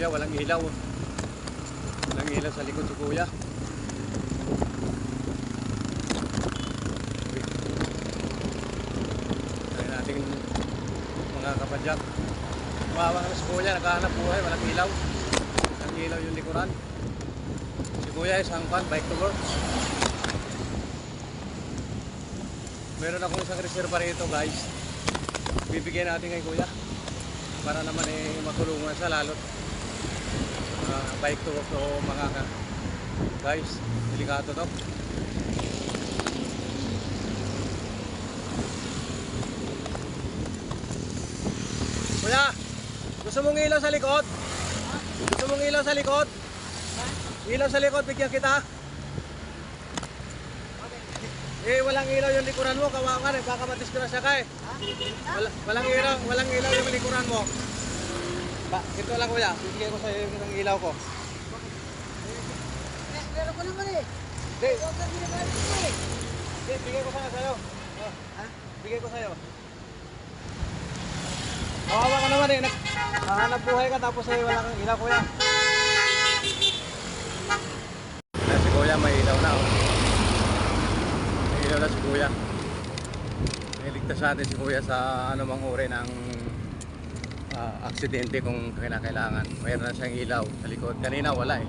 kuya, walang ilaw. Walang ilaw sa likod si kuya. Kaya natin mga kapadyak. Kawawa naman si kuya, naghahanap buhay, walang ilaw. Walang ilaw yung likuran. Si kuya isang bike to work. Meron akong isang reserva rito guys. Bibigyan natin kay kuya. Para naman matulungan sa lalot bike to work o mga guys, delikado to. Kuya, gusto mong ilaw sa likod? Gusto mong ilaw sa likod? Ilaw sa likod, bigyan kita. Walang ilaw yung likuran mo, kawawa ka, nagkakamatisgrasya ka eh. Walang ilaw yung likuran mo. Ito lang kuya, bibigyan ko sa iyo ng ilaw ko. Meron ko naman eh. Bigay ko sana sa'yo. Bigay ko sa'yo. Kawawa ka naman eh, nakahanap buhay ka tapos wala kang ilaw kuya. Si kuya may ilaw na oh. May ilaw na si kuya. Niligtas natin si kuya sa anumang uri ng aksidente kung kailangan. Mayroon na siyang ilaw sa likod. Kanina wala eh.